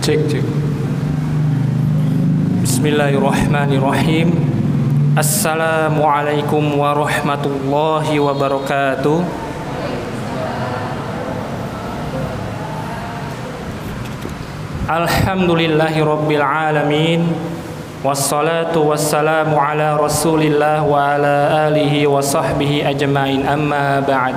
Cek cek. Bismillahirrahmanirrahim. Assalamualaikum warahmatullahi wabarakatuh. Alhamdulillahirabbil alamin. Wassalatu wassalamu ala Rasulillah wa ala alihi wa sahbihi ajmain. Amma ba'd.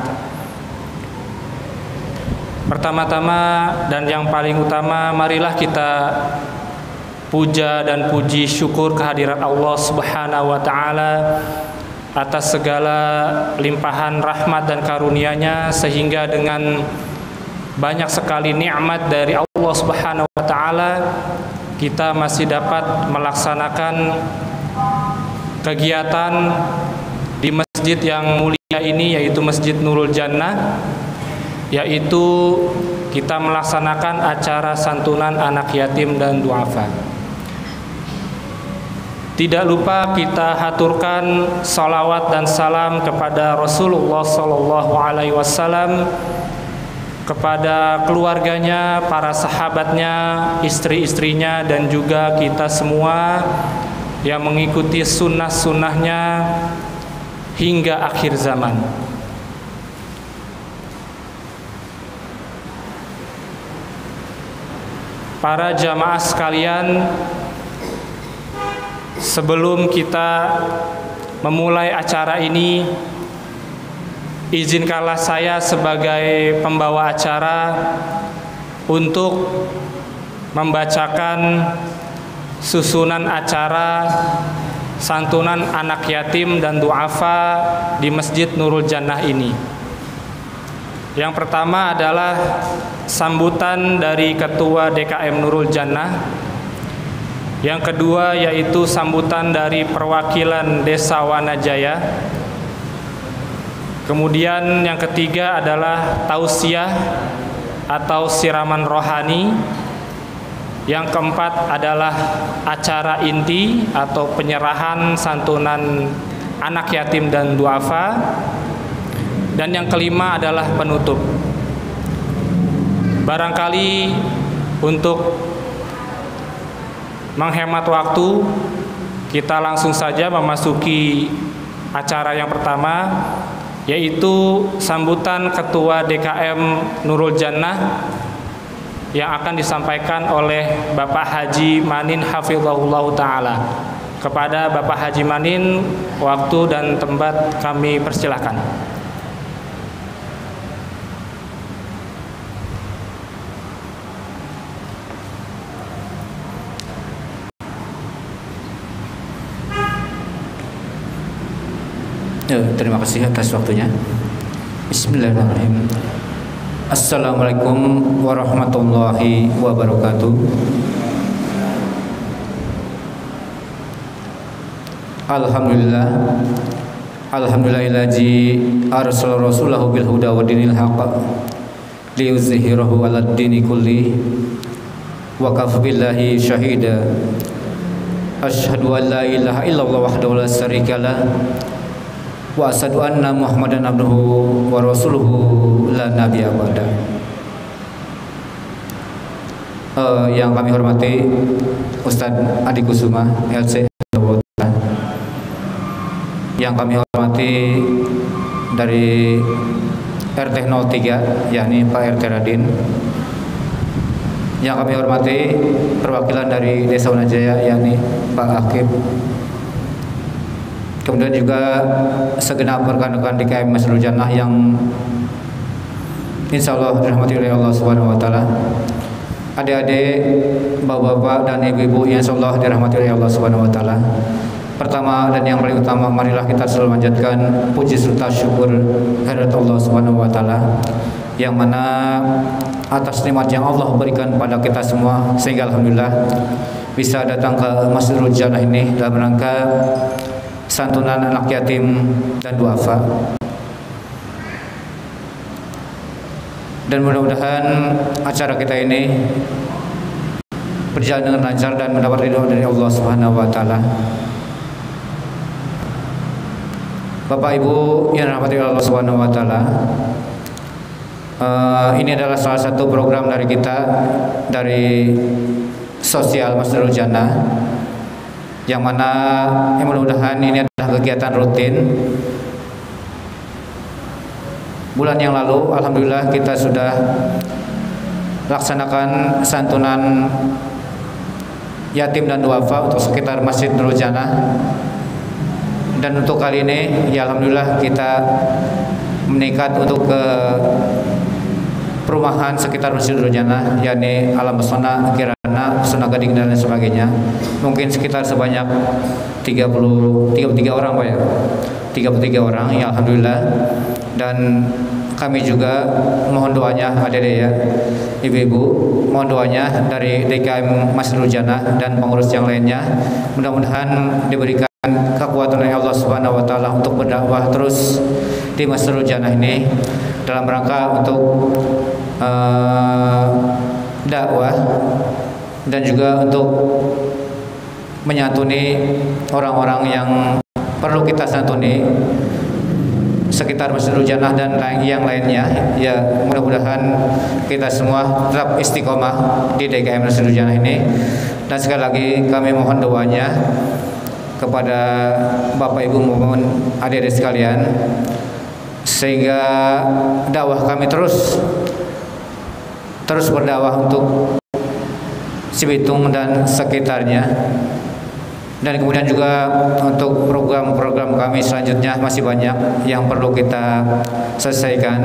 Pertama-tama dan yang paling utama, marilah kita puja dan puji syukur kehadirat Allah Subhanahu wa taala atas segala limpahan rahmat dan karunia-Nya, sehingga dengan banyak sekali nikmat dari Allah Subhanahu wa taala kita masih dapat melaksanakan kegiatan di masjid yang mulia ini, yaitu Masjid Nurul Jannah, yaitu kita melaksanakan acara santunan anak yatim dan duafa. Tidak lupa kita haturkan salawat dan salam kepada Rasulullah Sallallahu Alaihi Wasallam, kepada keluarganya, para sahabatnya, istri-istrinya, dan juga kita semua yang mengikuti sunnah-sunnahnya hingga akhir zaman. Para jamaah sekalian, sebelum kita memulai acara ini, izinkanlah saya sebagai pembawa acara untuk membacakan susunan acara santunan anak yatim dan duafa di Masjid Nurul Jannah ini. Yang pertama adalah sambutan dari Ketua DKM Nurul Jannah. Yang kedua yaitu sambutan dari perwakilan Desa Wanajaya. Kemudian yang ketiga adalah tausiah atau siraman rohani. Yang keempat adalah acara inti atau penyerahan santunan anak yatim dan duafa. Dan yang kelima adalah penutup. Barangkali untuk menghemat waktu, kita langsung saja memasuki acara yang pertama, yaitu sambutan Ketua DKM Nurul Jannah yang akan disampaikan oleh Bapak Haji Manin Hafizahullah Ta'ala. Kepada Bapak Haji Manin, waktu dan tempat kami persilahkan. Terima kasih atas waktunya. Bismillahirrahmanirrahim. Assalamualaikum warahmatullahi wabarakatuh. Alhamdulillah. Alhamdulillahillazi arsala rasulahu bil huda wa dinil haqq liyuzhirahu 'alad dini kulli wa kafa billahi syahida. Asyhadu an la ilaha illallah wahdahu la syarikalah wa asyhadu anna Muhammadan abduhu wa rasuluhu la nabiyya ba'da. Yang kami hormati Ustadz Adi Kusuma LC, yang kami hormati dari RT 03 yakni Pak RT Radin, yang kami hormati perwakilan dari Desa Wanajaya yakni Pak Akib, kemudian juga segenap rekan-rekan DKM Masjidul Jannah yang insya Allah dirahmati oleh Allah Subhanahu wa taala. Adik-adik, bapak-bapak dan ibu-ibu yang insya Allah dirahmati oleh Allah Subhanahu wa taala. Pertama dan yang paling utama, marilah kita selalu manjatkan puji serta syukur kehadirat Allah Subhanahu wa taala, yang mana atas nikmat yang Allah berikan pada kita semua sehingga alhamdulillah bisa datang ke Masjidul Jannah ini dalam rangka santunan anak yatim dan duafa. Dan mudah-mudahan acara kita ini berjalan dengan lancar dan mendapat ridho dari Allah Subhanahu wa taala. Bapak Ibu yang dirahmati Allah Subhanahu wa taala, Ini adalah salah satu program dari kita, dari Sosial Masdarul Jannah, yang mana mudah-mudahan ini adalah kegiatan rutin. Bulan yang lalu alhamdulillah kita sudah laksanakan santunan yatim dan duafa untuk sekitar Masjid Nurul Jannah. Dan untuk kali ini ya alhamdulillah kita meningkat untuk ke perumahan sekitar Masjid Nurul Jannah, yakni Alam Pesona, Kirana, Pesona Gading dan lain sebagainya. Mungkin sekitar sebanyak 33 orang Pak ya. 33 orang ya alhamdulillah. Dan kami juga mohon doanya adik-adik ya, ibu-ibu, mohon doanya dari DKM Masjid Nurul Jannah dan pengurus yang lainnya, mudah-mudahan diberikan kekuatan oleh Allah Subhanahu wa taala untuk berdakwah terus di Masjid Nurul Jannah ini dalam rangka untuk dakwah dan juga untuk menyantuni orang-orang yang perlu kita santuni sekitar Masjid Nurul Jannah dan yang lainnya. Ya mudah-mudahan kita semua tetap istiqomah di DKM Masjid Nurul Jannah ini. Dan sekali lagi kami mohon doanya kepada Bapak Ibu maupun adik-adik sekalian, sehingga dakwah kami terus berdakwah untuk Cibitung dan sekitarnya. Dan kemudian juga untuk program-program kami selanjutnya masih banyak yang perlu kita selesaikan,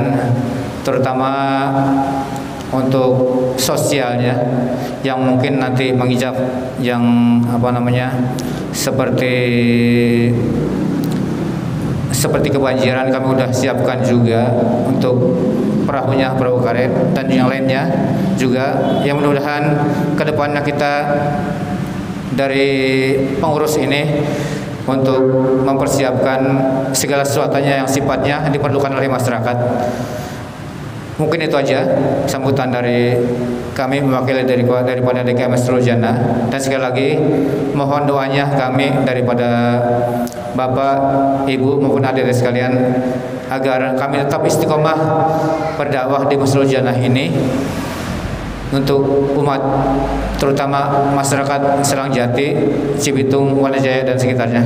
terutama untuk sosialnya yang mungkin nanti mengijab yang seperti kebanjiran kami sudah siapkan juga untuk perahu karet dan yang lainnya juga, yang mudah-mudahan kedepannya kita dari pengurus ini untuk mempersiapkan segala sesuatunya yang sifatnya diperlukan oleh masyarakat. Mungkin itu aja sambutan dari kami mewakili daripada DKM Masdarul Jannah. Dan sekali lagi mohon doanya kami daripada Bapak, Ibu maupun adik-adik sekalian agar kami tetap istiqomah berdakwah di Masdarul Jannah ini untuk umat, terutama masyarakat Selangjati, Cibitung, Wanajaya dan sekitarnya.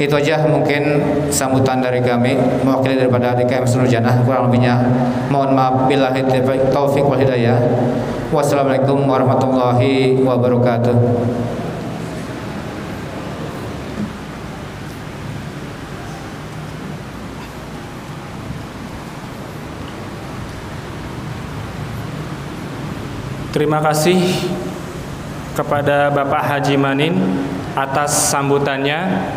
Itu aja mungkin sambutan dari kami mewakili daripada DKM Masdarul Jannah. Kurang lebihnya mohon maaf, billahi taufiq wal hidayah. Wassalamualaikum warahmatullahi wabarakatuh. Terima kasih kepada Bapak Haji Manin atas sambutannya.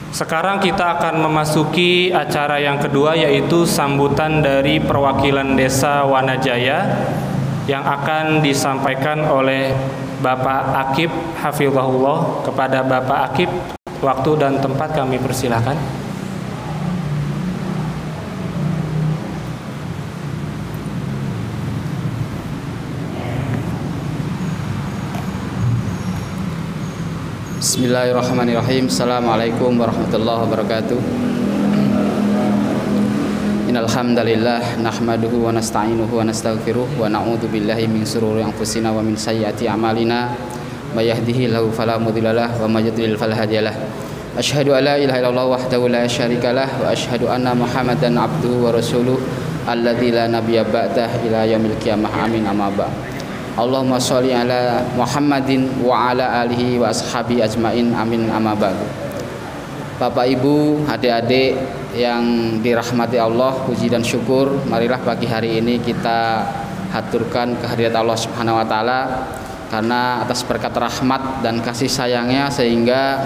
Sekarang kita akan memasuki acara yang kedua, yaitu sambutan dari perwakilan Desa Wanajaya yang akan disampaikan oleh Bapak Akib Hafizahullah. Kepada Bapak Akib, waktu dan tempat kami persilahkan. Bismillahirrahmanirrahim. Assalamualaikum warahmatullahi wabarakatuh. Innal hamdalillah nahmaduhu wa nasta'inuhu wa nastaghfiruh wa na'udzu billahi min shururi anfusina wa min sayyiati a'malina. May yahdihillahu fala mudhillalah wa may yudlil fala hadiyalah. Asyhadu an la ilaha illallah wahdahu la syarikalah wa asyhadu anna Muhammadan abduhu wa rasuluh alladzi la nabiyya ba'dah ila yaumil qiyamah. Amin. Amma ba'd. Allahumma sholli ala Muhammadin wa ala alihi wa ashabi ajmain. Amin. Amma ba'du. Bapak Ibu, adik-adik yang dirahmati Allah, puji dan syukur, marilah pagi hari ini kita haturkan kehadirat Allah Subhanahu wa taala, karena atas berkat rahmat dan kasih sayangnya sehingga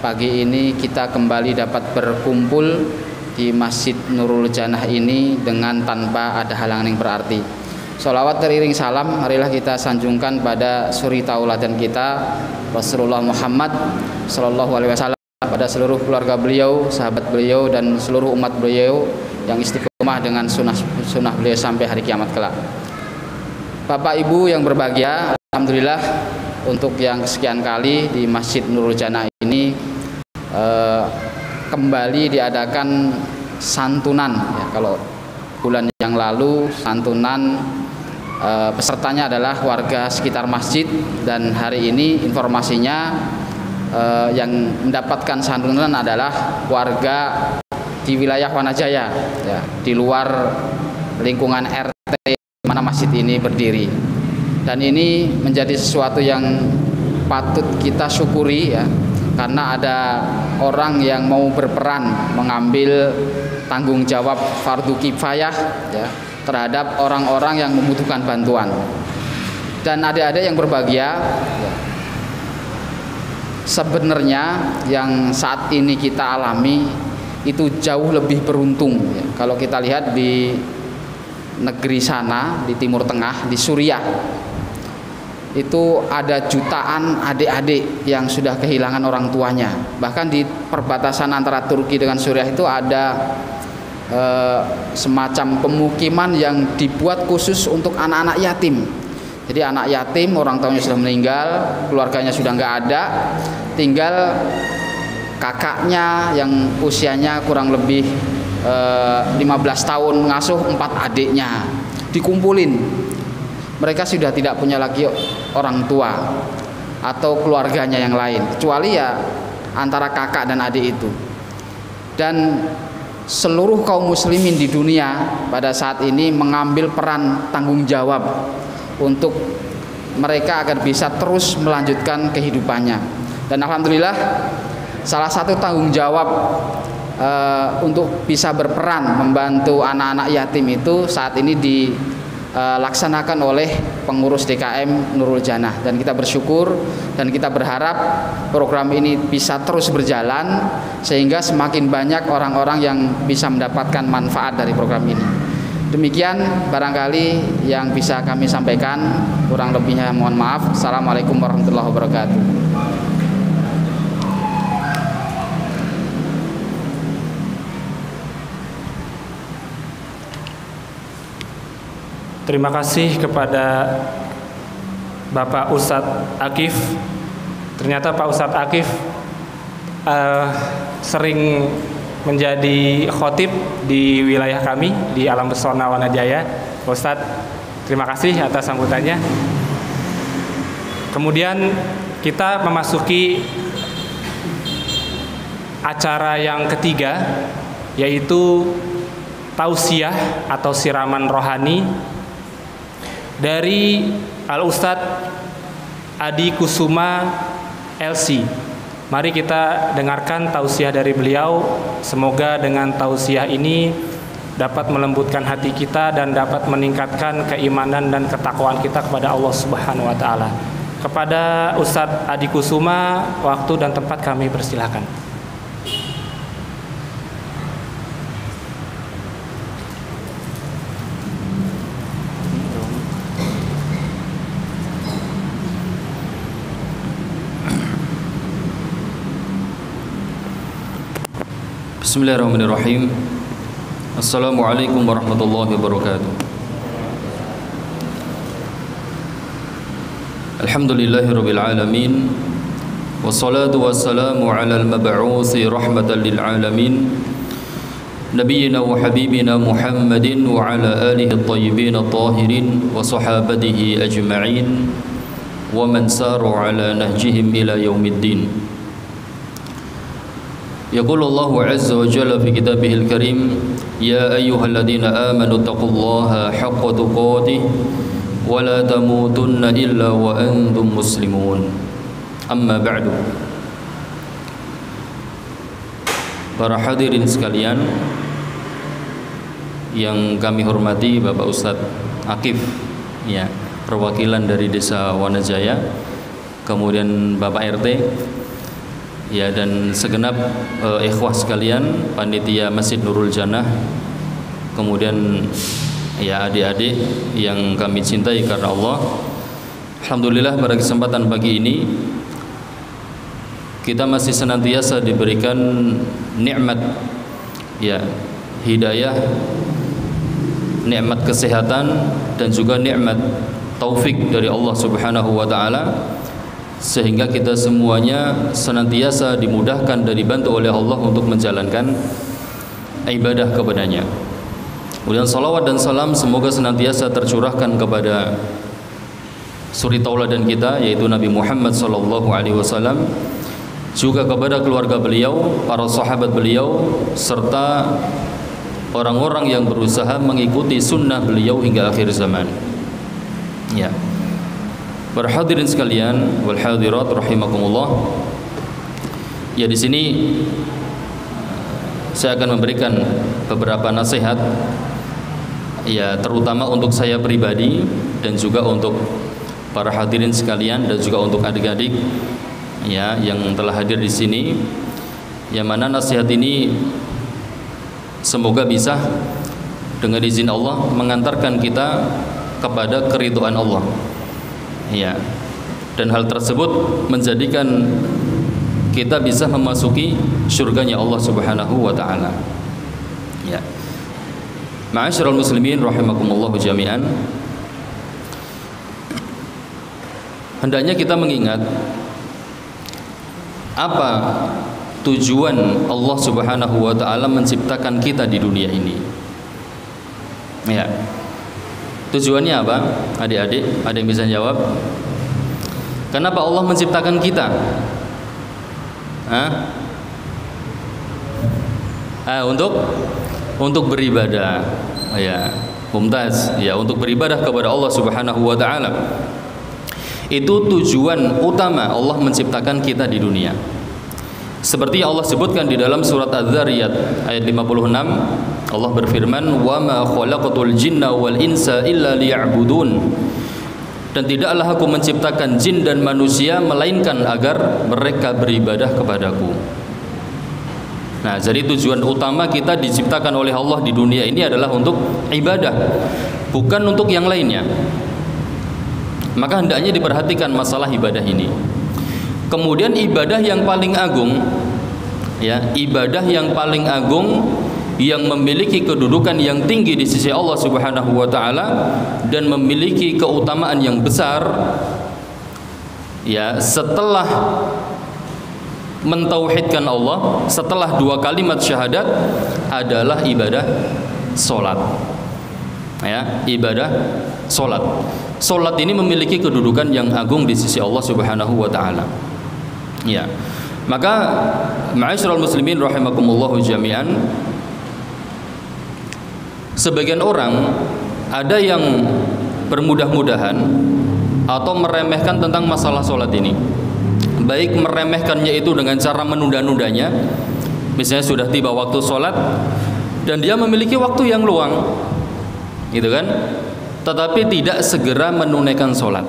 pagi ini kita kembali dapat berkumpul di Masjid Nurul Jannah ini dengan tanpa ada halangan yang berarti. Sholawat teriring salam marilah kita sanjungkan pada suri tauladan kita Rasulullah Muhammad Sallallahu Alaihi Wasallam, pada seluruh keluarga beliau, sahabat beliau dan seluruh umat beliau yang istiqomah dengan sunnah beliau sampai hari kiamat kelak. Bapak Ibu yang berbahagia, alhamdulillah untuk yang kesekian kali di Masjid Nurul Jannah ini kembali diadakan santunan ya, kalau bulan yang lalu santunan pesertanya adalah warga sekitar masjid, dan hari ini informasinya yang mendapatkan santunan adalah warga di wilayah Wanajaya, ya, di luar lingkungan RT mana masjid ini berdiri. Dan ini menjadi sesuatu yang patut kita syukuri, ya, karena ada orang yang mau berperan mengambil tanggung jawab fardu kifayah, ya, terhadap orang-orang yang membutuhkan bantuan. Dan adik-adik yang berbahagia, ya, sebenarnya yang saat ini kita alami itu jauh lebih beruntung, ya. Kalau kita lihat di negeri sana, di Timur Tengah, di Suriah, itu ada jutaan adik-adik yang sudah kehilangan orang tuanya. Bahkan di perbatasan antara Turki dengan Suriah itu ada semacam pemukiman yang dibuat khusus untuk anak-anak yatim. Jadi anak yatim, orang tuanya sudah meninggal, keluarganya sudah nggak ada, tinggal kakaknya yang usianya kurang lebih 15 tahun mengasuh 4 adiknya, dikumpulin. Mereka sudah tidak punya lagi orang tua atau keluarganya yang lain, kecuali ya antara kakak dan adik itu. Dan seluruh kaum muslimin di dunia pada saat ini mengambil peran tanggung jawab untuk mereka agar bisa terus melanjutkan kehidupannya. Dan alhamdulillah salah satu tanggung jawab untuk bisa berperan membantu anak-anak yatim itu saat ini dilaksanakan oleh pengurus DKM Nurul Jannah, dan kita bersyukur dan kita berharap program ini bisa terus berjalan sehingga semakin banyak orang-orang yang bisa mendapatkan manfaat dari program ini. Demikian barangkali yang bisa kami sampaikan, kurang lebihnya mohon maaf. Assalamualaikum warahmatullahi wabarakatuh. Terima kasih kepada Bapak Ustadz Akif. Ternyata Pak Ustadz Akif sering menjadi khotib di wilayah kami di Alam Pesona Wanajaya. Pak Ustadz, terima kasih atas sambutannya. Kemudian kita memasuki acara yang ketiga, yaitu tausiah atau siraman rohani dari Al-Ustadz Adi Kusuma LC. Mari kita dengarkan tausiah dari beliau. Semoga dengan tausiah ini dapat melembutkan hati kita dan dapat meningkatkan keimanan dan ketakwaan kita kepada Allah Subhanahu wa taala. Kepada Ustadz Adi Kusuma, waktu dan tempat kami persilahkan. Bismillahirrahmanirrahim. Assalamualaikum warahmatullahi wabarakatuh. Alhamdulillahirabbil alamin. Wassalatu wassalamu ala al-mab'uuthi rahmatan lil alamin. Nabiyyina wa habibina Muhammadin wa ala alihi at-tayyibin at-tahirin wa sahabatihi ajma'in wa man saru ala nahjihim ila yaumiddin. يقول الله عز وجل في كتابه الكريم يا أيها الذين آمنوا اتقوا الله حق تقاته ولا تموتن إلا وأنتم مسلمون أما بعد. Para hadirin sekalian yang kami hormati, Bapak Ustadz Akif, ya, perwakilan dari Desa Wanajaya, kemudian Bapak RT, ya, dan segenap ikhwah sekalian, panitia Masjid Nurul Jannah, kemudian ya adik-adik yang kami cintai karena Allah. Alhamdulillah pada kesempatan pagi ini kita masih senantiasa diberikan nikmat, ya, hidayah, nikmat kesehatan, dan juga nikmat taufik dari Allah Subhanahu wa taala, sehingga kita semuanya senantiasa dimudahkan dan dibantu oleh Allah untuk menjalankan ibadah kepadanya. Kemudian salawat dan salam semoga senantiasa tercurahkan kepada suri tauladan kita, yaitu Nabi Muhammad sallallahu alaihi wasallam, juga kepada keluarga beliau, para sahabat beliau, serta orang-orang yang berusaha mengikuti sunnah beliau hingga akhir zaman. Ya. Para hadirin sekalian wal hadirat rahimakumullah. Ya, di sini saya akan memberikan beberapa nasihat, ya, terutama untuk saya pribadi dan juga untuk para hadirin sekalian dan juga untuk adik-adik, ya, yang telah hadir di sini. Yang mana nasihat ini semoga bisa dengan izin Allah mengantarkan kita kepada keridhaan Allah, ya, dan hal tersebut menjadikan kita bisa memasuki surganya Allah Subhanahu wa taala. Ya. Ma'asyiral muslimin rahimakumullah jami'an. Hendaknya kita mengingat apa tujuan Allah Subhanahu wa taala menciptakan kita di dunia ini. Ya. Tujuannya apa? Adik-adik, ada yang bisa jawab? Kenapa Allah menciptakan kita? Untuk beribadah, ya, mumtaz, ya, untuk beribadah kepada Allah Subhanahu wa taala. Itu tujuan utama Allah menciptakan kita di dunia. Seperti yang Allah sebutkan di dalam surat Az-Zariyat ayat 56, Allah berfirman, "Wa ma khalaqatul jinna wal insa illa liya'budun." Dan tidaklah aku menciptakan jin dan manusia melainkan agar mereka beribadah kepadaku. Nah, jadi tujuan utama kita diciptakan oleh Allah di dunia ini adalah untuk ibadah, bukan untuk yang lainnya. Maka hendaknya diperhatikan masalah ibadah ini. Kemudian ibadah yang paling agung, ya, ibadah yang paling agung yang memiliki kedudukan yang tinggi di sisi Allah Subhanahu wa taala dan memiliki keutamaan yang besar, ya, setelah mentauhidkan Allah, setelah dua kalimat syahadat, adalah ibadah salat. Ya, ibadah salat. Salat ini memiliki kedudukan yang agung di sisi Allah Subhanahu wa taala. Ya. Maka ma'asyiral muslimin rahimakumullah jami'an, sebagian orang ada yang bermudah-mudahan atau meremehkan tentang masalah salat ini. Baik meremehkannya itu dengan cara menunda-nundanya, misalnya sudah tiba waktu salat dan dia memiliki waktu yang luang, gitu kan, tetapi tidak segera menunaikan salat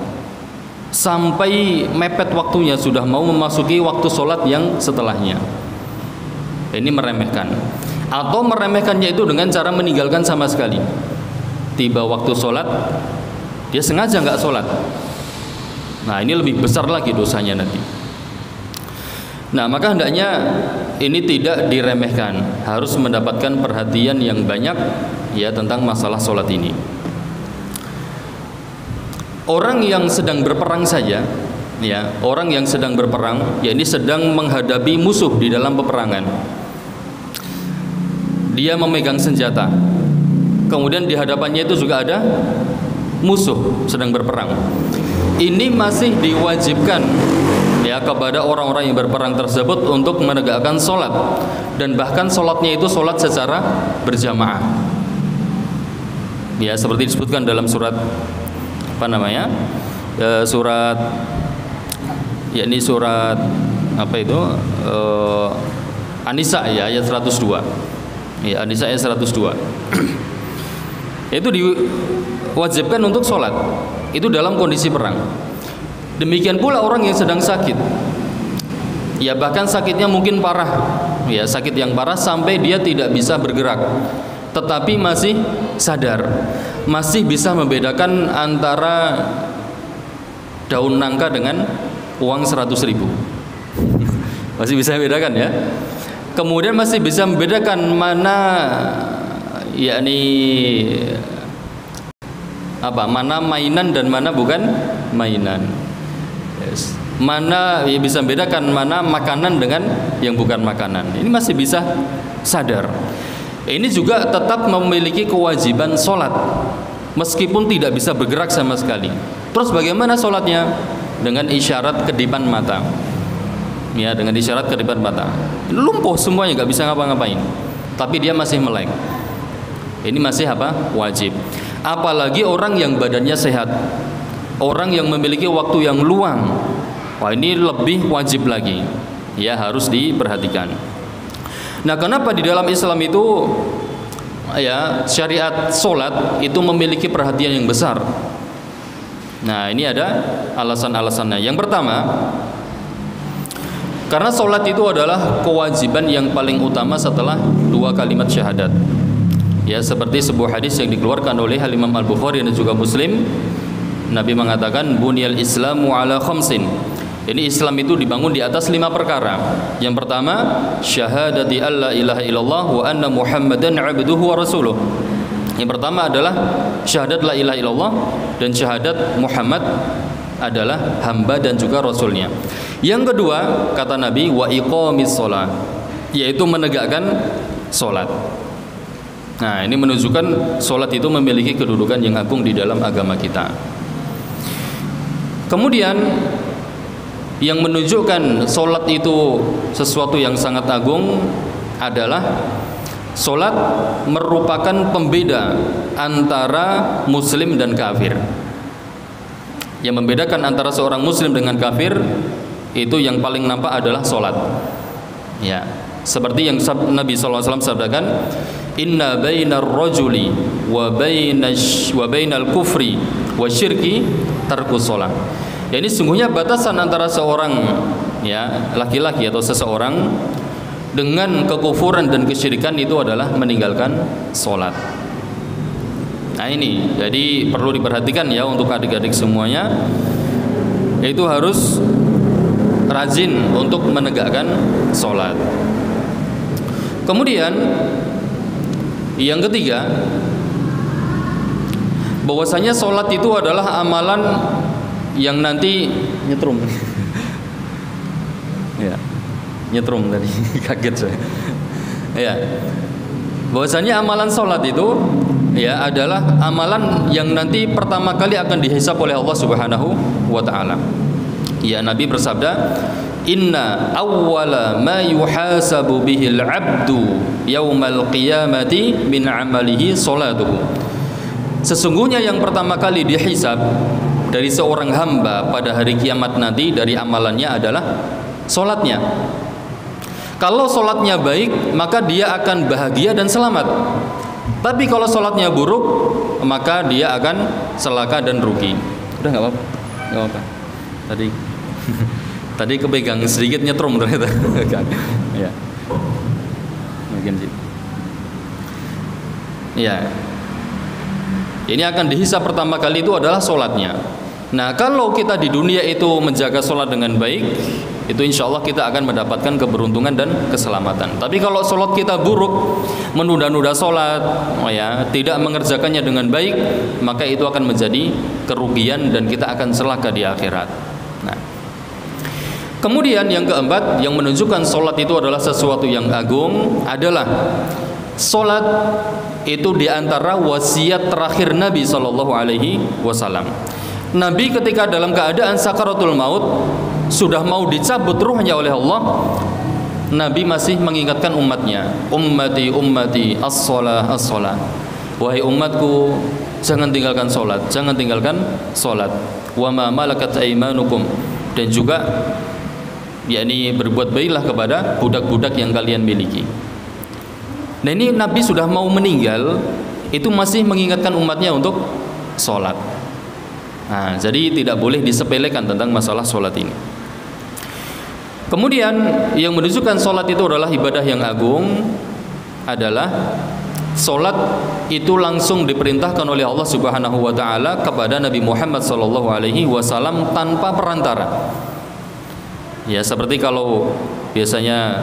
sampai mepet waktunya, sudah mau memasuki waktu salat yang setelahnya. Ini meremehkan. Atau meremehkannya itu dengan cara meninggalkan sama sekali. Tiba waktu sholat, dia sengaja nggak sholat. Nah, ini lebih besar lagi dosanya nanti. Nah, maka hendaknya ini tidak diremehkan, harus mendapatkan perhatian yang banyak, ya, tentang masalah sholat ini. Orang yang sedang berperang saja, ya, orang yang sedang berperang, ya, ini sedang menghadapi musuh di dalam peperangan. Dia memegang senjata, kemudian di hadapannya itu juga ada musuh sedang berperang. Ini masih diwajibkan, ya, kepada orang-orang yang berperang tersebut untuk menegakkan sholat, dan bahkan sholatnya itu sholat secara berjamaah. Ya, seperti disebutkan dalam surat apa namanya? Surat, yakni surat apa itu? An-Nisa, ya, ayat 102. Ya, An-Nisa ayat 102. Itu diwajibkan untuk sholat. Itu dalam kondisi perang. Demikian pula orang yang sedang sakit. Ya, bahkan sakitnya mungkin parah. Ya, sakit yang parah sampai dia tidak bisa bergerak, tetapi masih sadar, masih bisa membedakan antara daun nangka dengan uang 100.000. Masih bisa membedakan, ya. Kemudian masih bisa membedakan mana, yakni apa, mana mainan dan mana bukan mainan. Yes. Mana, ya, bisa membedakan mana makanan dengan yang bukan makanan. Ini masih bisa sadar. Ini juga tetap memiliki kewajiban sholat meskipun tidak bisa bergerak sama sekali. Terus bagaimana sholatnya? Dengan isyarat kedipan mata. Ya, dengan isyarat kedipan mata. Lumpuh semuanya, nggak bisa ngapa-ngapain. Tapi dia masih melek. Ini masih apa? Wajib. Apalagi orang yang badannya sehat, orang yang memiliki waktu yang luang. Wah, ini lebih wajib lagi. Ya, harus diperhatikan. Nah, kenapa di dalam Islam itu ya syariat solat itu memiliki perhatian yang besar? Nah, ini ada alasan-alasannya. Yang pertama, karena solat itu adalah kewajiban yang paling utama setelah dua kalimat syahadat. Ya, seperti sebuah hadis yang dikeluarkan oleh Imam Al-Bukhari dan juga Muslim, Nabi mengatakan bunyal Islamu ala khamsin. Ini Islam itu dibangun di atas 5 perkara. Yang pertama, syahadati alla ilaha illallah wa anna Muhammadan abduhu wa rasuluh. Yang pertama adalah syahadat la ilaha illallah dan syahadat Muhammad adalah hamba dan juga rasulnya. Yang kedua, kata Nabi, wa iqamis shalah, yaitu menegakkan salat. Nah, ini menunjukkan salat itu memiliki kedudukan yang agung di dalam agama kita. Kemudian yang menunjukkan solat itu sesuatu yang sangat agung adalah solat merupakan pembeda antara muslim dan kafir. Yang membedakan antara seorang muslim dengan kafir itu yang paling nampak adalah solat. Ya, seperti yang Nabi SAW sabdakan, inna bainar rajuli wa bainal kufri wa syirki tarkus sholat. Ya, ini sungguhnya batasan antara seorang ya laki-laki atau seseorang dengan kekufuran dan kesyirikan itu adalah meninggalkan sholat. Nah, ini jadi perlu diperhatikan ya untuk adik-adik semuanya, yaitu harus rajin untuk menegakkan sholat. Kemudian yang ketiga, bahwasanya sholat itu adalah amalan yang nanti nyetrum. Ya, nyetrum tadi kaget saya. Ya, bahwasanya amalan sholat itu ya adalah amalan yang nanti pertama kali akan dihisab oleh Allah Subhanahu wa taala. Ya, Nabi bersabda, inna awwala ma yuhasabu bihil abdu yaumal qiyamati min amalihi salatuhu. Sesungguhnya yang pertama kali dihisab dari seorang hamba pada hari kiamat nanti dari amalannya adalah solatnya. Kalau solatnya baik, maka dia akan bahagia dan selamat. Tapi kalau solatnya buruk, maka dia akan celaka dan rugi. Udah nggak apa-apa, nggak apa-apa. Tadi kepegang sedikit nyetrum ternyata. Ya, mungkin sih. Ya, ini akan dihisab pertama kali itu adalah solatnya. Nah, kalau kita di dunia itu menjaga solat dengan baik, itu insya Allah kita akan mendapatkan keberuntungan dan keselamatan. Tapi kalau solat kita buruk, menunda-nunda solat, tidak mengerjakannya dengan baik, maka itu akan menjadi kerugian dan kita akan celaka di akhirat. Nah, kemudian yang keempat, yang menunjukkan solat itu adalah sesuatu yang agung adalah solat itu diantara wasiat terakhir Nabi SAW. Nabi ketika dalam keadaan sakaratul maut sudah mau dicabut ruhnya oleh Allah, Nabi masih mengingatkan umatnya, ummati ummati as-shalah as-shalah. Wahai umatku, jangan tinggalkan solat, jangan tinggalkan solat. Wa ma malakat aimanukum, dan juga yakni berbuat baiklah kepada budak-budak yang kalian miliki. Nah, ini Nabi sudah mau meninggal, itu masih mengingatkan umatnya untuk solat. Nah, jadi tidak boleh disepelekan tentang masalah solat ini. Kemudian yang menunjukkan solat itu adalah ibadah yang agung adalah solat itu langsung diperintahkan oleh Allah Subhanahu wa taala kepada Nabi Muhammad SAW tanpa perantara. Ya, seperti kalau biasanya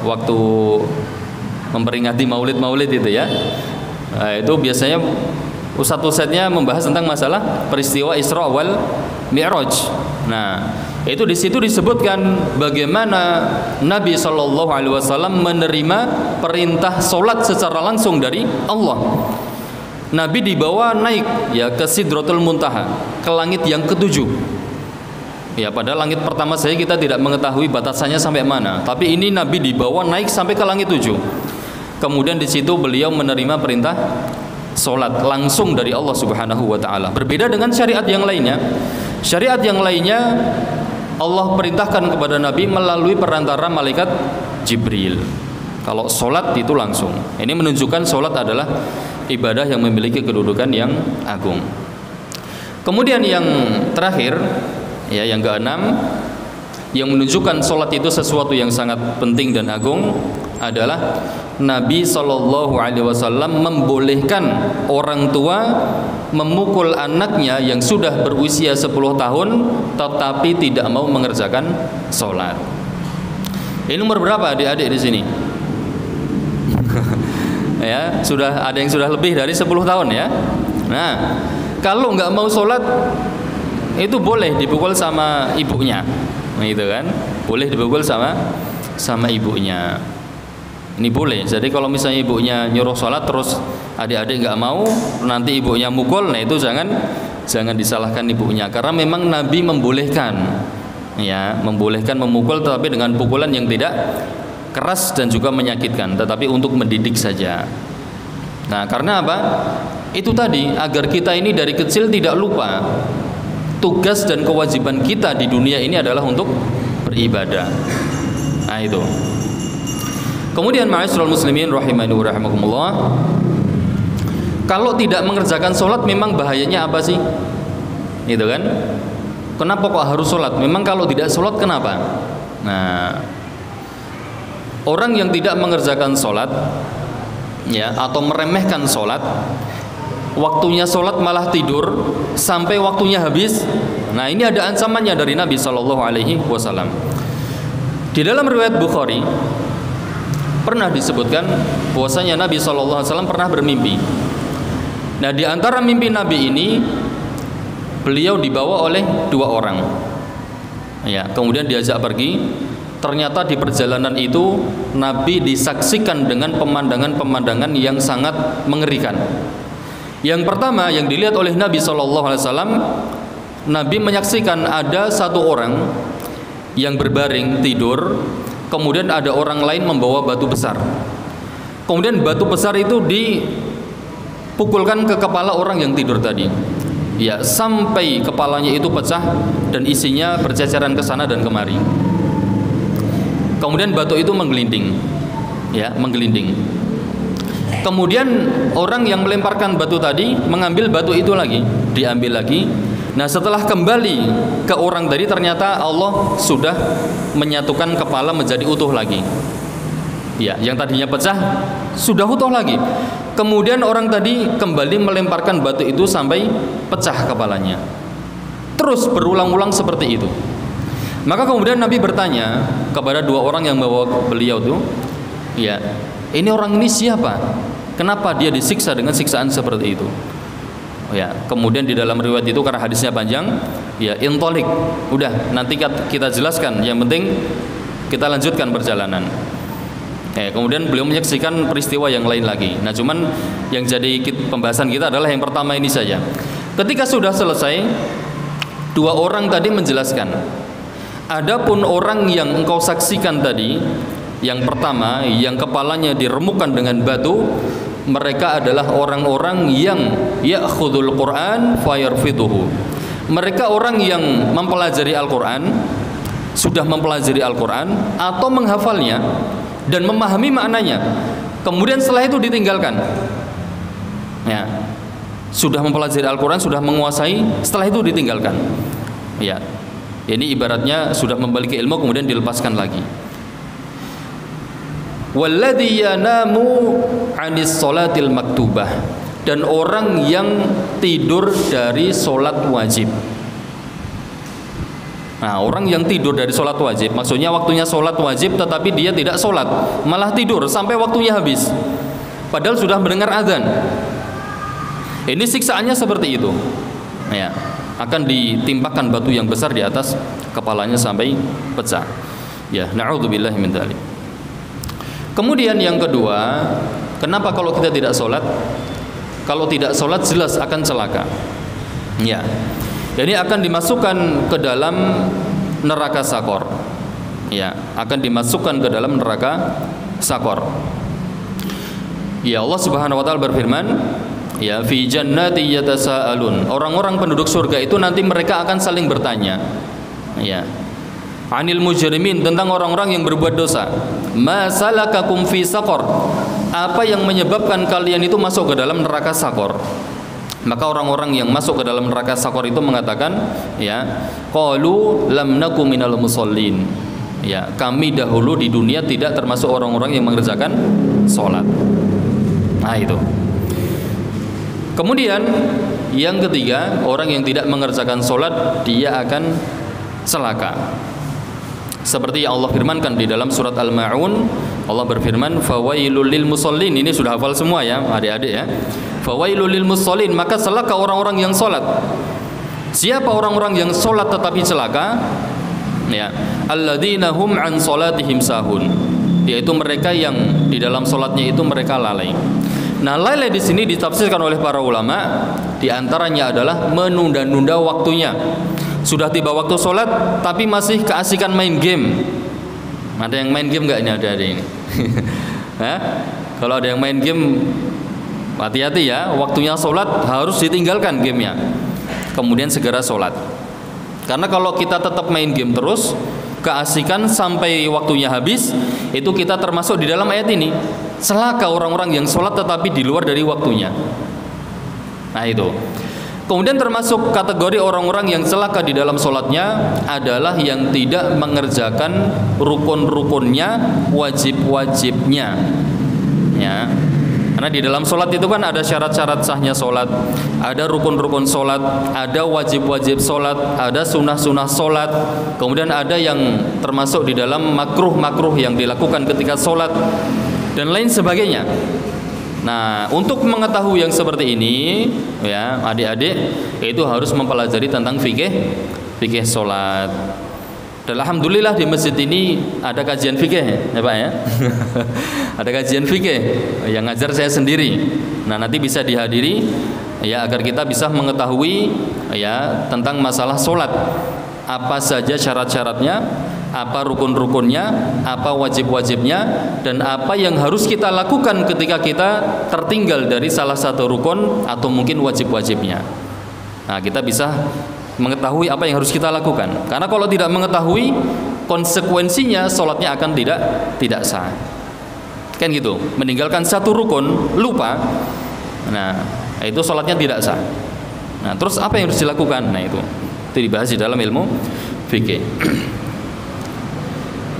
waktu memperingati maulid itu ya, nah, itu biasanya ustadz-ustadznya membahas tentang masalah peristiwa Isra wal Mi'raj. Nah, Itu di situ disebutkan bagaimana Nabi Shallallahu Alaihi Wasallam menerima perintah solat secara langsung dari Allah. Nabi dibawa naik ya ke Sidratul Muntaha, ke langit yang ketujuh. Ya, pada langit pertama saja kita tidak mengetahui batasannya sampai mana, tapi ini Nabi dibawa naik sampai ke langit 7. Kemudian di situ beliau menerima perintah solat langsung dari Allah Subhanahu wa taala. Berbeda dengan syariat yang lainnya. Syariat yang lainnya Allah perintahkan kepada Nabi melalui perantara malaikat Jibril. Kalau solat itu langsung. Ini menunjukkan solat adalah ibadah yang memiliki kedudukan yang agung. Kemudian yang terakhir, ya yang keenam, yang menunjukkan solat itu sesuatu yang sangat penting dan agung adalah Nabi Shallallahu Alaihi Wasallam membolehkan orang tua memukul anaknya yang sudah berusia 10 tahun tetapi tidak mau mengerjakan solat. Ini umur berapa adik-adik di sini? Ya, sudah ada yang sudah lebih dari 10 tahun ya. Nah, kalau nggak mau sholat itu boleh dipukul sama ibunya, nah, itu kan, boleh dipukul sama ibunya. Ini boleh. Jadi kalau misalnya ibunya nyuruh sholat terus adik-adik nggak mau, nanti ibunya mukul, nah itu jangan disalahkan ibunya, karena memang Nabi membolehkan, ya, membolehkan memukul tetapi dengan pukulan yang tidak keras dan juga menyakitkan, tetapi untuk mendidik saja. Nah, karena apa? Itu tadi, agar kita ini dari kecil tidak lupa tugas dan kewajiban kita di dunia ini adalah untuk beribadah. Nah, itu. Kemudian ma'asyiral muslimin rahimani wa rahimakumullah, kalau tidak mengerjakan sholat memang bahayanya apa sih? Gitu kan? Kenapa kok harus sholat? Memang kalau tidak sholat kenapa? Nah, orang yang tidak mengerjakan sholat, ya, atau meremehkan sholat, waktunya sholat malah tidur sampai waktunya habis. Nah, ini ada ancamannya dari Nabi Shallallahu Alaihi Wasallam. Di dalam riwayat Bukhari pernah disebutkan bahwasanya Nabi Shallallahu Alaihi Wasallam pernah bermimpi. Nah, di antara mimpi Nabi ini beliau dibawa oleh 2 orang. Ya, kemudian diajak pergi. Ternyata di perjalanan itu Nabi disaksikan dengan pemandangan-pemandangan yang sangat mengerikan. Yang pertama yang dilihat oleh Nabi SAW, Nabi menyaksikan ada 1 orang yang berbaring tidur, kemudian ada orang lain membawa batu besar. Kemudian batu besar itu dipukulkan ke kepala orang yang tidur tadi. Ya, sampai kepalanya itu pecah dan isinya berceceran ke sana dan kemari. Kemudian batu itu menggelinding, ya, menggelinding. Kemudian orang yang melemparkan batu tadi mengambil batu itu lagi, diambil lagi. Nah, setelah kembali ke orang tadi, ternyata Allah sudah menyatukan kepala menjadi utuh lagi. Ya, yang tadinya pecah sudah utuh lagi. Kemudian orang tadi kembali melemparkan batu itu sampai pecah kepalanya. Terus berulang-ulang seperti itu. Maka kemudian Nabi bertanya kepada 2 orang yang membawa beliau itu, ya, ini orang ini siapa? Kenapa dia disiksa dengan siksaan seperti itu? Ya, kemudian di dalam riwayat itu karena hadisnya panjang, ya, intolik, udah nanti kita jelaskan. Yang penting kita lanjutkan perjalanan. Kemudian beliau menyaksikan peristiwa yang lain lagi. Nah, cuman yang jadi pembahasan kita adalah yang pertama ini saja. Ketika sudah selesai, 2 orang tadi menjelaskan, adapun orang yang engkau saksikan tadi, yang pertama yang kepalanya diremukkan dengan batu, mereka adalah orang-orang yang ya'khudul Quran fayarfiduhu. Mereka orang yang mempelajari Al-Quran, sudah mempelajari Al-Quran atau menghafalnya dan memahami maknanya, kemudian setelah itu ditinggalkan. Ya, sudah mempelajari Al-Quran, sudah menguasai, setelah itu ditinggalkan. Ya, ini ibaratnya sudah memiliki ilmu kemudian dilepaskan lagi. Walladzi yanamu 'anis sholatil maktubah, dan orang yang tidur dari sholat wajib. Nah, orang yang tidur dari sholat wajib, maksudnya waktunya sholat wajib tetapi dia tidak sholat, malah tidur sampai waktunya habis, padahal sudah mendengar azan. Ini siksaannya seperti itu. Ya. akan ditimpakan batu yang besar di atas kepalanya sampai pecah. Ya, na'udzubillahi min dzalik. Kemudian yang kedua, kenapa kalau kita tidak sholat? Kalau tidak sholat jelas akan celaka. Ya, jadi akan dimasukkan ke dalam neraka sakor. Ya, akan dimasukkan ke dalam neraka sakor. Ya, Allah Subhanahu wa taala berfirman, ya, fi jannati yatasaalun. Orang-orang penduduk surga itu nanti mereka akan saling bertanya. Ya. Anil mujrimin, tentang orang-orang yang berbuat dosa. Ma salakakum fi saqar? Apa yang menyebabkan kalian itu masuk ke dalam neraka sakor? Maka orang-orang yang masuk ke dalam neraka sakor itu mengatakan, ya, qalu lam nakum minal musallin. Ya, kami dahulu di dunia tidak termasuk orang-orang yang mengerjakan salat. Nah, itu. Kemudian yang ketiga, orang yang tidak mengerjakan salat dia akan celaka. Seperti yang Allah firmankan di dalam surat Al-Ma'un, Allah berfirman, fawailul lil musallin. Ini sudah hafal semua ya, adik-adik ya. Fawailul lil musallin, maka celaka orang-orang yang salat. Siapa orang-orang yang salat tetapi celaka? Ya, alladzina hum an salatihim sahun. Yaitu mereka yang di dalam salatnya itu mereka lalai. Nah, lalai di sini ditafsirkan oleh para ulama, di antaranya adalah menunda-nunda waktunya. Sudah tiba waktu sholat tapi masih keasikan main game. Ada yang main game nggak ini? Ada ini. Kalau ada yang main game, hati-hati ya. Waktunya sholat harus ditinggalkan gamenya. Kemudian segera sholat. Karena kalau kita tetap main game terus, keasikan sampai waktunya habis, itu kita termasuk di dalam ayat ini. Celaka orang-orang yang sholat tetapi di luar dari waktunya. Nah, itu. Kemudian termasuk kategori orang-orang yang celaka di dalam sholatnya adalah yang tidak mengerjakan rukun-rukunnya, wajib-wajibnya. Ya, karena di dalam sholat itu kan ada syarat-syarat sahnya sholat, ada rukun-rukun sholat, ada wajib-wajib sholat, ada sunnah-sunnah sholat. Kemudian ada yang termasuk di dalam makruh-makruh yang dilakukan ketika sholat dan lain sebagainya. Nah, untuk mengetahui yang seperti ini, ya adik-adik, itu harus mempelajari tentang fikih sholat. Dan alhamdulillah di masjid ini ada kajian fikih, ya Pak ya. Ada kajian fikih yang ngajar saya sendiri. Nah, nanti bisa dihadiri, ya, agar kita bisa mengetahui ya tentang masalah sholat. Apa saja syarat-syaratnya, apa rukun-rukunnya, apa wajib-wajibnya, dan apa yang harus kita lakukan ketika kita tertinggal dari salah satu rukun atau mungkin wajib-wajibnya. Nah, kita bisa mengetahui apa yang harus kita lakukan. Karena kalau tidak mengetahui, konsekuensinya sholatnya akan tidak sah. Kan gitu. Meninggalkan satu rukun, lupa, nah itu sholatnya tidak sah. Nah, terus apa yang harus dilakukan? Nah, itu dibahas di dalam ilmu fikih.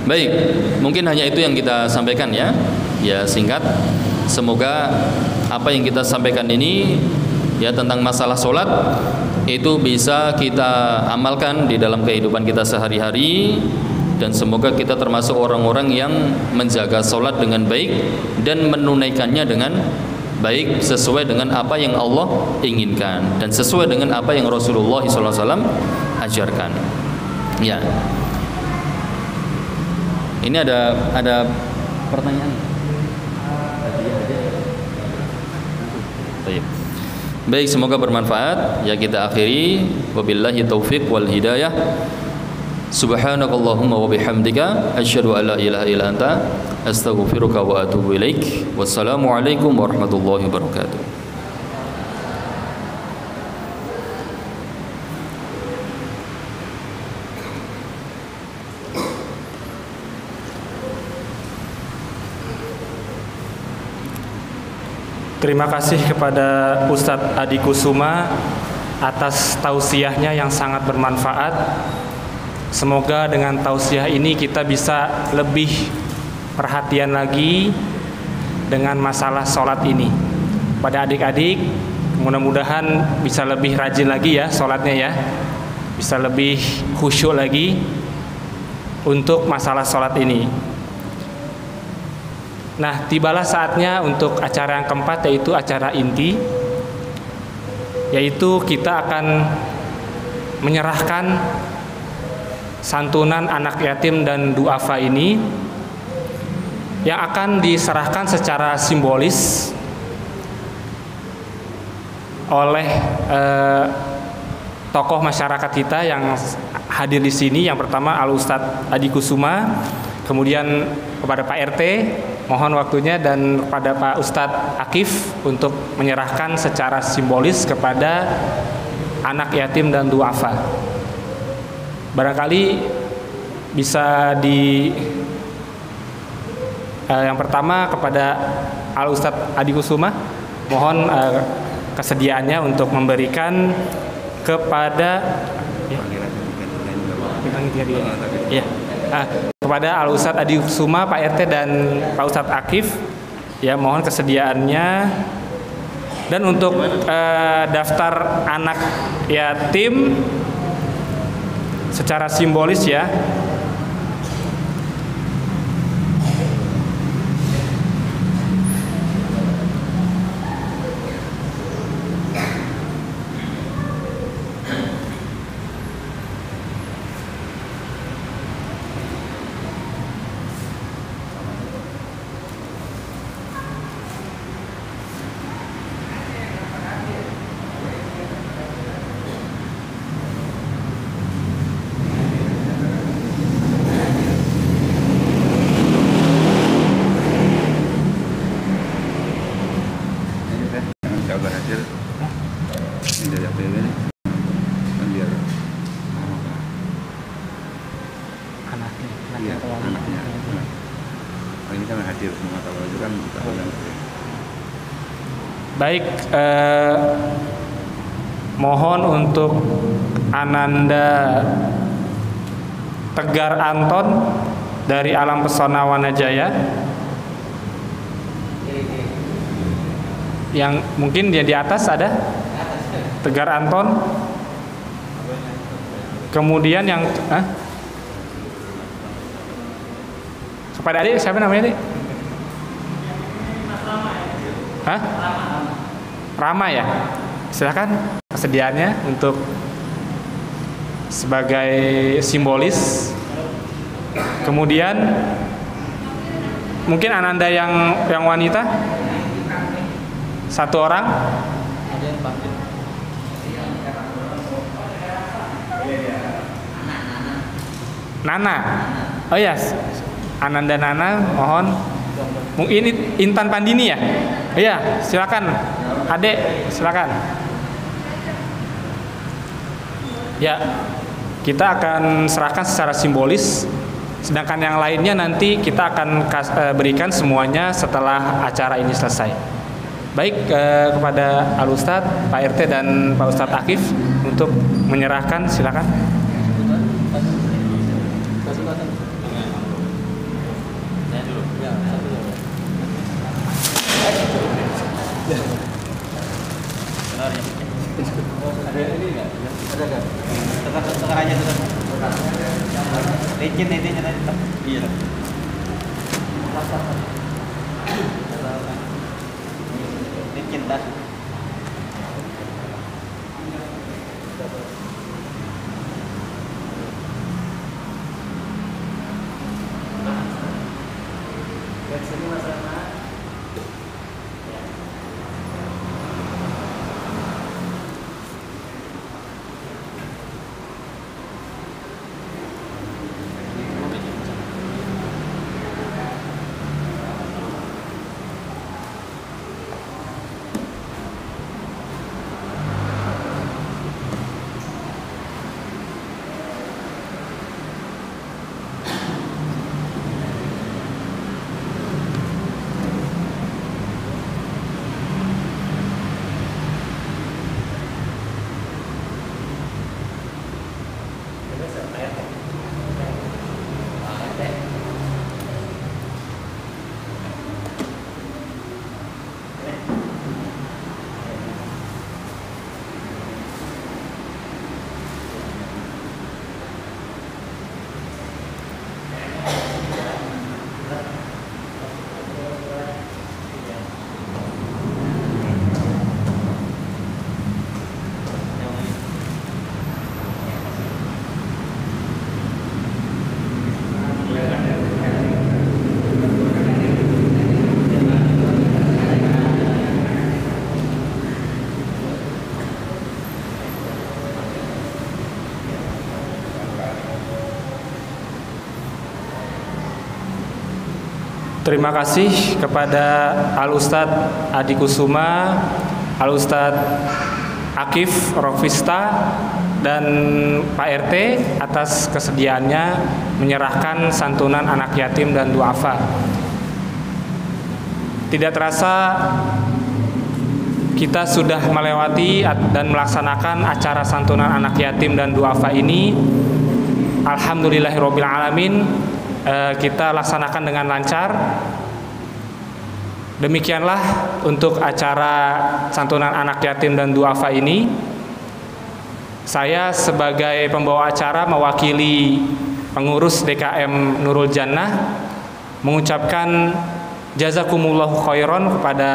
Baik, mungkin hanya itu yang kita sampaikan ya. Ya, singkat. Semoga apa yang kita sampaikan ini ya tentang masalah sholat itu bisa kita amalkan di dalam kehidupan kita sehari-hari, dan semoga kita termasuk orang-orang yang menjaga sholat dengan baik dan menunaikannya dengan baik sesuai dengan apa yang Allah inginkan dan sesuai dengan apa yang Rasulullah SAW ajarkan. Ya. Ini ada pertanyaan. Baik, semoga bermanfaat. Ya, kita akhiri. Wabillahi taufiq wal hidayah. Subhanakallahumma wa bihamdika asyhadu an la ilaha illa anta astaghfiruka wa atubu ilaik. Wassalamualaikum warahmatullahi wabarakatuh. Terima kasih kepada Ustadz Adi Kusuma atas tausiahnya yang sangat bermanfaat. Semoga dengan tausiah ini kita bisa lebih perhatian lagi dengan masalah sholat ini. Pada adik-adik, mudah-mudahan bisa lebih rajin lagi ya sholatnya ya. Bisa lebih khusyuk lagi untuk masalah sholat ini. Nah, tibalah saatnya untuk acara yang keempat, yaitu acara inti, yaitu kita akan menyerahkan santunan anak yatim dan duafa ini yang akan diserahkan secara simbolis oleh tokoh masyarakat kita yang hadir di sini. Yang pertama Al Ustadz Adi Kusuma, kemudian kepada Pak RT mohon waktunya, dan kepada Pak Ustadz Akif untuk menyerahkan secara simbolis kepada anak yatim dan duafa. Barangkali bisa yang pertama kepada Al Ustadz Adi Kusuma, mohon kesediaannya untuk memberikan kepada kepada Al Ustadz Adi Kusuma, Pak RT dan Pak Ustadz Akif, ya mohon kesediaannya. Dan untuk daftar anak yatim secara simbolis ya. Baik, mohon untuk Ananda Tegar Anton dari Alam Pesona Wanajaya, yang mungkin dia di atas ada Tegar Anton. Kemudian yang kepada adik siapa namanya, Dik? Rama ya. Silakan kesediaannya untuk sebagai simbolis. Kemudian mungkin Ananda yang wanita satu orang. Nana. Oh ya, Ananda Nana, mohon. Ini Intan Pandini ya? Iya, silakan. Adek, silakan. Ya, kita akan serahkan secara simbolis. Sedangkan yang lainnya nanti kita akan berikan semuanya setelah acara ini selesai. Baik, kepada Al Ustadz, Pak RT dan Pak Ustadz Akif untuk menyerahkan, silakan. Ada ini enggak? Ada enggak? Tekan aja tetap. Licin intinya tadi tetap. Iya. Licin dah. Terima kasih kepada Al-Ustadz Adi Kusuma, Al-Ustadz Akif Rofista, dan Pak RT atas kesediaannya menyerahkan santunan anak yatim dan duafa. Tidak terasa kita sudah melewati dan melaksanakan acara santunan anak yatim dan duafa ini. Alhamdulillahirabbil alamin, kita laksanakan dengan lancar. Demikianlah untuk acara santunan anak yatim dan duafa ini. Saya sebagai pembawa acara mewakili pengurus DKM Nurul Jannah mengucapkan jazakumullahu khairan kepada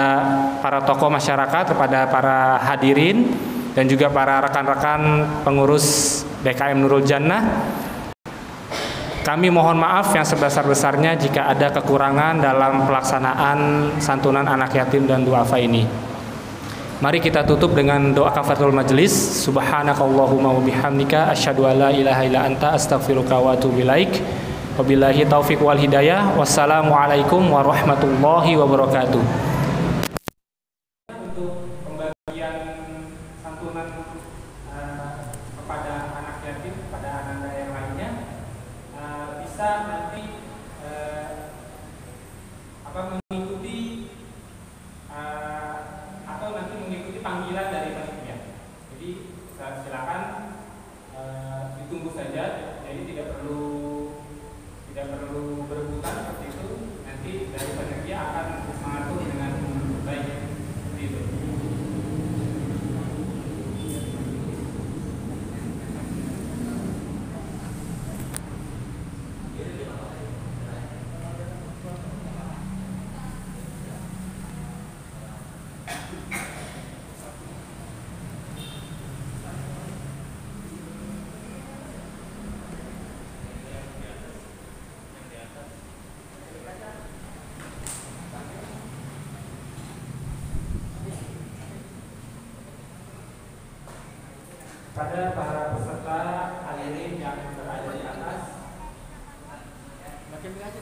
para tokoh masyarakat, kepada para hadirin dan juga para rekan-rekan pengurus DKM Nurul Jannah. Kami mohon maaf yang sebesar-besarnya jika ada kekurangan dalam pelaksanaan santunan anak yatim dan duafa ini. Mari kita tutup dengan doa kafaratul majelis. Subhanakallahumma wa bihamdika asyhadu an la ilaha illa anta astaghfiruka wa atubu ilaik. Wabillahi taufiq wal hidayah. Wassalamualaikum warahmatullahi wabarakatuh. Untuk pembagian santunan kepada anak yatim, kepada anak yang lainnya, bisa nanti mengikuti atau nanti mengikuti panggilan dari panitia. Jadi silakan ditunggu saja. Jadi tidak perlu berebutan seperti itu. Nanti dari panitia akan mengatur dengan baik seperti itu. Pada para peserta hadirin yang berada di atas, Bagaimana aja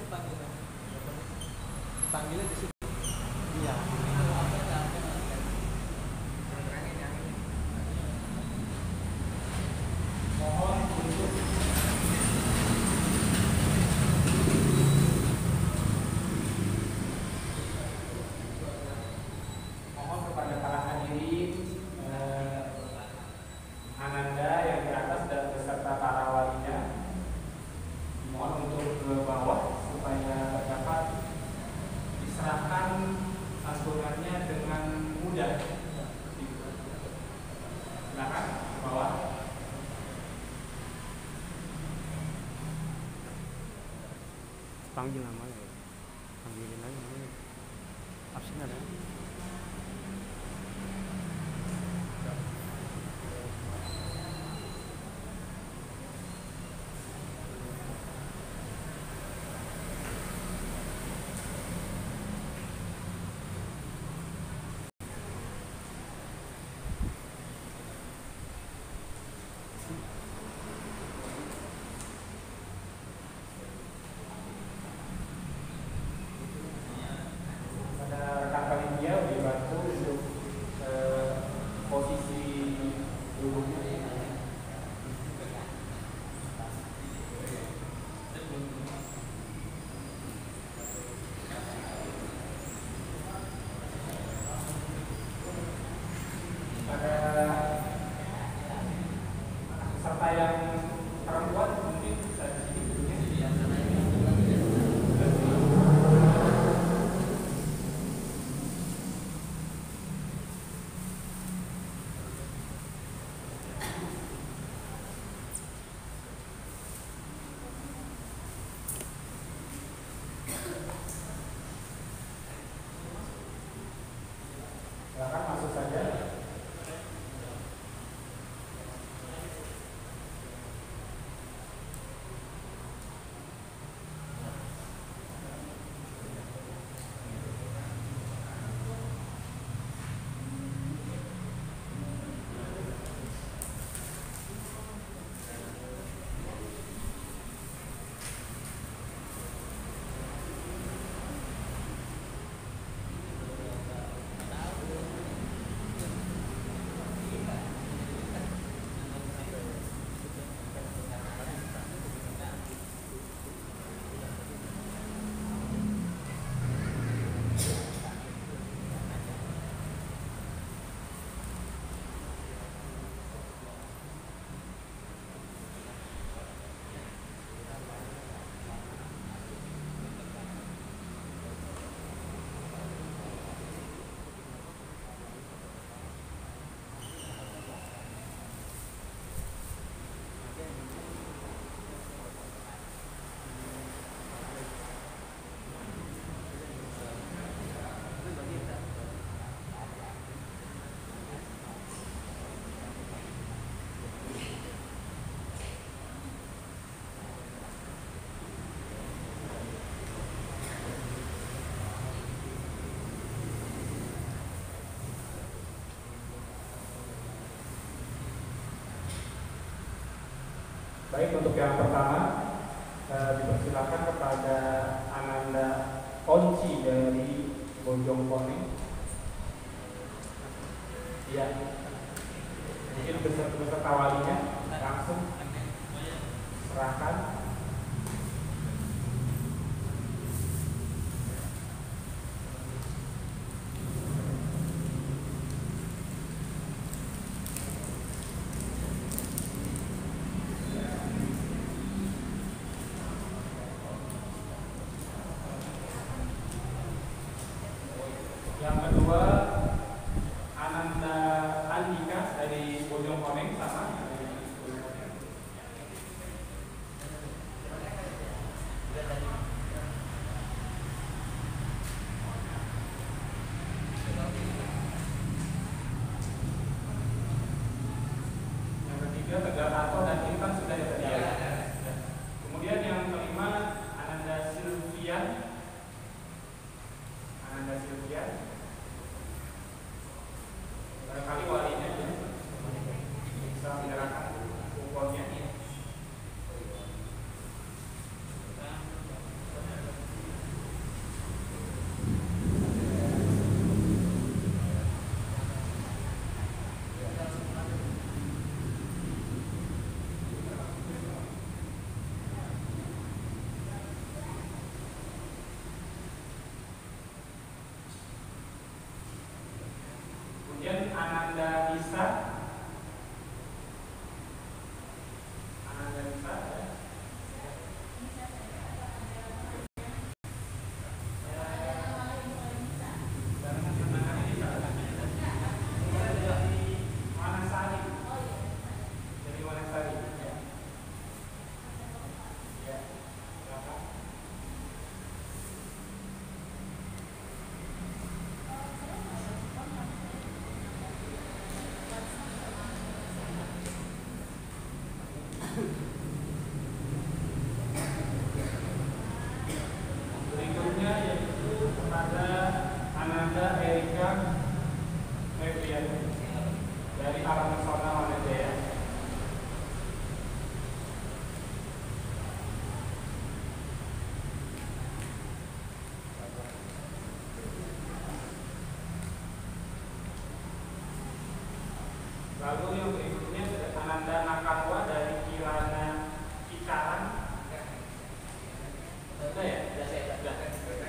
panggilnya di situ. Iya. mohon untuk kepada para hadirin Ananda yang di atas dan beserta para walinya, mohon untuk ke bawah supaya dapat diserahkan santunannya dengan mudah. Silakan ke bawah. Panggil namanya ya. Panggilin aja namanya. Absen ada. Pada rekan panitia Baik, untuk yang pertama dipersilakan kepada Ananda Onci dari Bojongkoneng. Iya, mungkin beserta walinya langsung serahkan. Yang kedua Ananda Andika dari Bojongkoneng, sama dari Bojongkoneng. Yang ketiga Tegar Arto dan Intan sudah ya. Kemudian yang kelima Ananda Silvian. Barangkali walinya bisa menyerahkan kuponnya. Kemudian Ananda Bisa ya. Dari Wanasari ya. Ya, silakan. Berikutnya yaitu kepada Ananda Erika Febrian dari Alam Pesona Wanajaya. Lalu yang berikutnya Ananda Nakarwa dari Kirana Cikarang. Sudah ya? Sudah.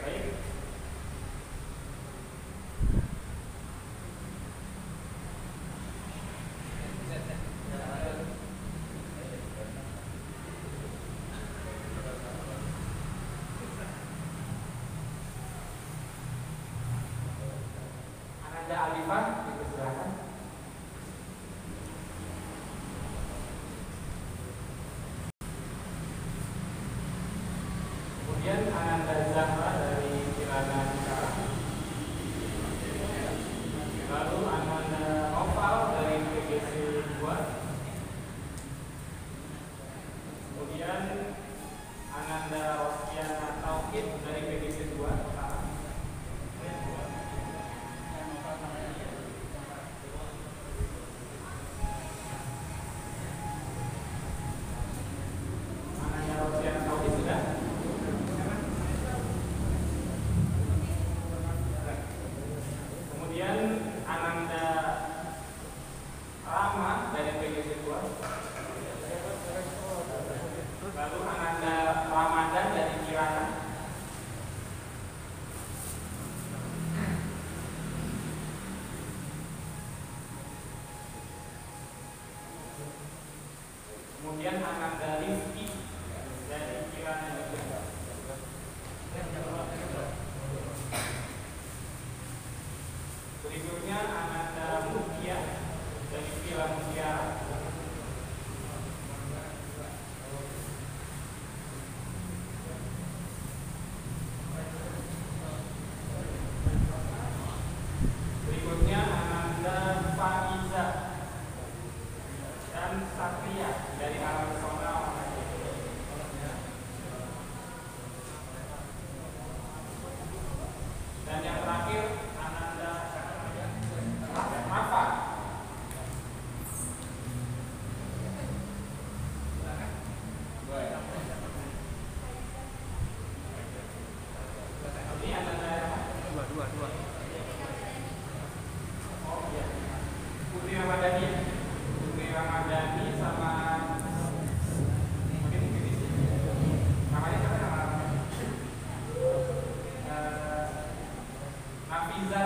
Baik. Ananda Alifah, dipersilakan. Kemudian Ananda Zahra dari Kirana Cikarang. Lalu Ananda Noval dari PGC 2. Kemudian Ananda Rostiana Tauhid dari PGC 2. Ananda Rostiana Tauhid sudah. Kemudian Ananda Rama dari PGC 2. Lalu Ananda Ramadan dari Kirana. Kemudian Ananda Rizki dari Kirana juga. Berikutnya Ananda Mukia dari Villa Mutiara. Berikutnya Ananda Faiza dan Satria dari Alam Pesona. Dan yang terakhir Ananda Rafa dua. Oh iya. Putri Ramadhani. Putri Ramadhani sama mungkin di sini. Namanya siapa nama? Nafiza